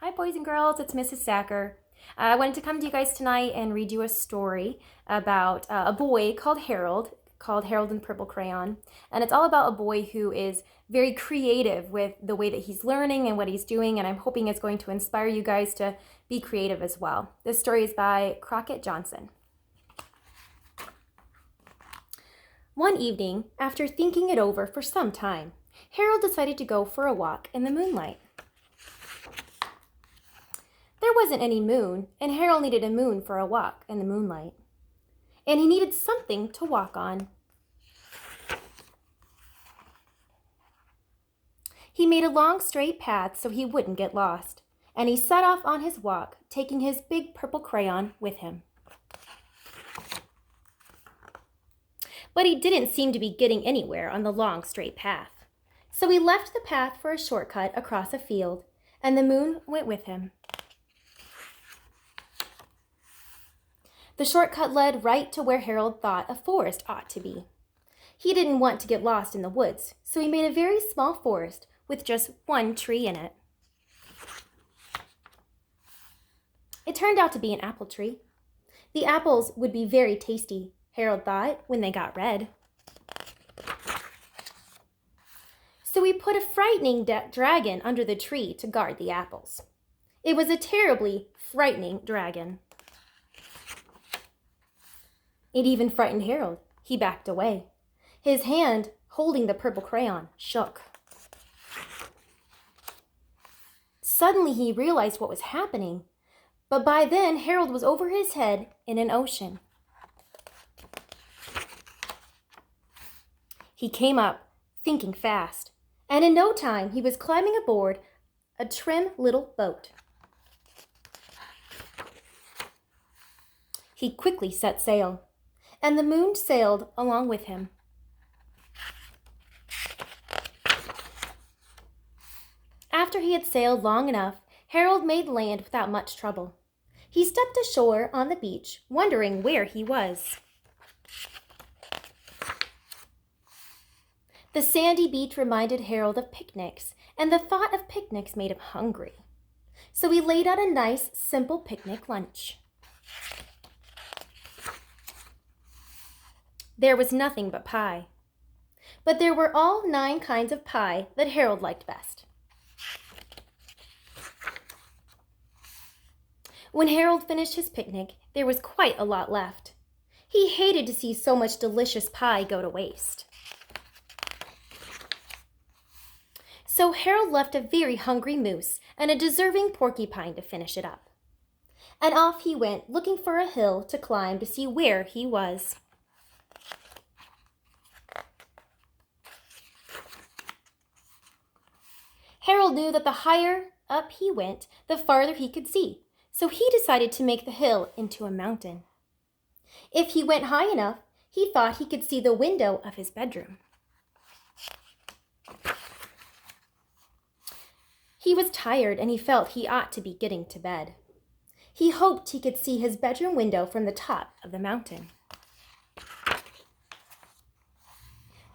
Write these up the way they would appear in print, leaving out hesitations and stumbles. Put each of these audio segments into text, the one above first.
Hi boys and girls, it's Mrs.Sacker. I wanted to come to you guys tonight and read you a story about a boy called Harold and the Purple Crayon. And it's all about a boy who is very creative with the way that he's learning and what he's doing, and I'm hoping it's going to inspire you guys to be creative as well. This story is by Crockett Johnson. One evening, after thinking it over for some time, Harold decided to go for a walk in the moonlight. There wasn't any moon, and Harold needed a moon for a walk in the moonlight. And he needed something to walk on. He made a long straight path so he wouldn't get lost, and he set off on his walk, taking his big purple crayon with him. But he didn't seem to be getting anywhere on the long straight path. So he left the path for a shortcut across a field, and the moon went with him. The shortcut led right to where Harold thought a forest ought to be. He didn't want to get lost in the woods, so he made a very small forest with just one tree in it. It turned out to be an apple tree. The apples would be very tasty, Harold thought, when they got red. So he put a frightening dragon under the tree to guard the apples. It was a terribly frightening dragon. It even frightened Harold. He backed away. His hand, holding the purple crayon, shook. Suddenly he realized what was happening, but by then Harold was over his head in an ocean. He came up, thinking fast, and in no time he was climbing aboard a trim little boat. He quickly set sail, and the moon sailed along with him. After he had sailed long enough, Harold made land without much trouble. He stepped ashore on the beach, wondering where he was. The sandy beach reminded Harold of picnics, and the thought of picnics made him hungry. So he laid out a nice, simple picnic lunch. There was nothing but pie. But there were all 9 kinds of pie that Harold liked best. When Harold finished his picnic, there was quite a lot left. He hated to see so much delicious pie go to waste. So Harold left a very hungry moose and a deserving porcupine to finish it up. And off he went, looking for a hill to climb to see where he was. Harold knew that the higher up he went, the farther he could see, so he decided to make the hill into a mountain. If he went high enough, he thought he could see the window of his bedroom. He was tired and he felt he ought to be getting to bed. He hoped he could see his bedroom window from the top of the mountain.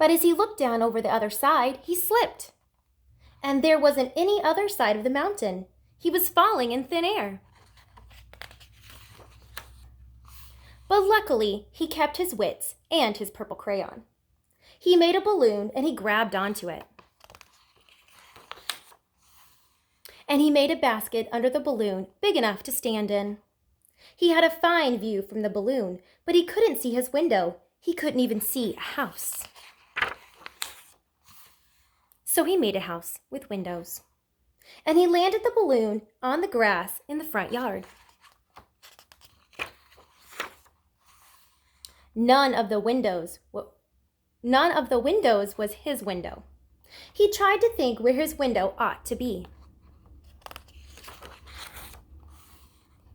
But as he looked down over the other side, he slipped. And there wasn't any other side of the mountain. He was falling in thin air. But luckily, he kept his wits and his purple crayon. He made a balloon and he grabbed onto it. And he made a basket under the balloon big enough to stand in. He had a fine view from the balloon, but he couldn't see his window. He couldn't even see a house. So he made a house with windows. And he landed the balloon on the grass in the front yard. None of the windows was his window. He tried to think where his window ought to be.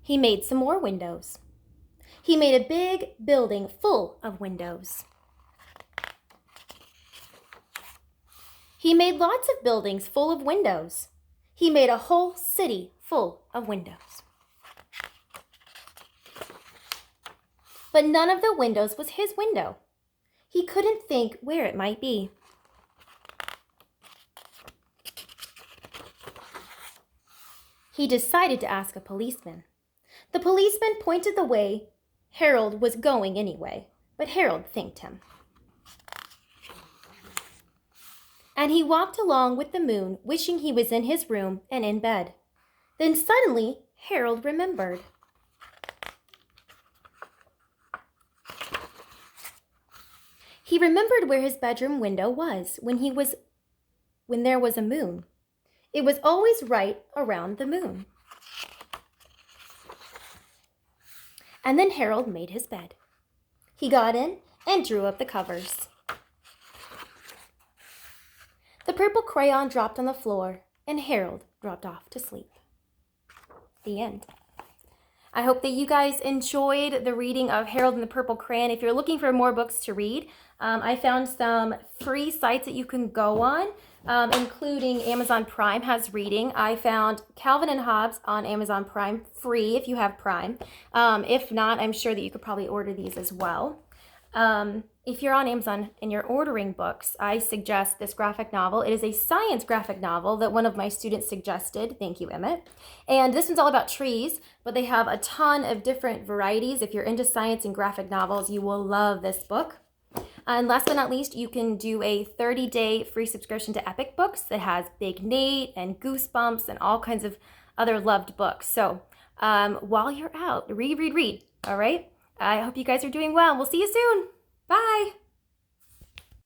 He made some more windows. He made a big building full of windows. He made lots of buildings full of windows. He made a whole city full of windows. But none of the windows was his window. He couldn't think where it might be. he decided to ask a policeman. The policeman pointed the way Harold was going anyway, but Harold thanked him. And he walked along with the moon, wishing he was in his room and in bed. Then suddenly, Harold remembered. He remembered where his bedroom window was when there was a moon. It was always right around the moon. And then Harold made his bed. He got in and drew up the covers. The purple crayon dropped on the floor, and Harold dropped off to sleep. The end. I hope that you guys enjoyed the reading of Harold and the Purple Crayon. If you're looking for more books to read, I found some free sites that you can go on, including Amazon Prime has reading. I found Calvin and Hobbes on Amazon Prime free if you have Prime. If not, I'm sure that you could probably order these as well. If you're on Amazon and you're ordering books, I suggest this graphic novel. It is a science graphic novel that one of my students suggested. Thank you, Emmett. And this one's all about trees, but they have a ton of different varieties. If you're into science and graphic novels, you will love this book. And last but not least, you can do a 30-day free subscription to Epic Books that has Big Nate and Goosebumps and all kinds of other loved books. So while you're out, read. All right? I hope you guys are doing well. We'll see you soon. Bye.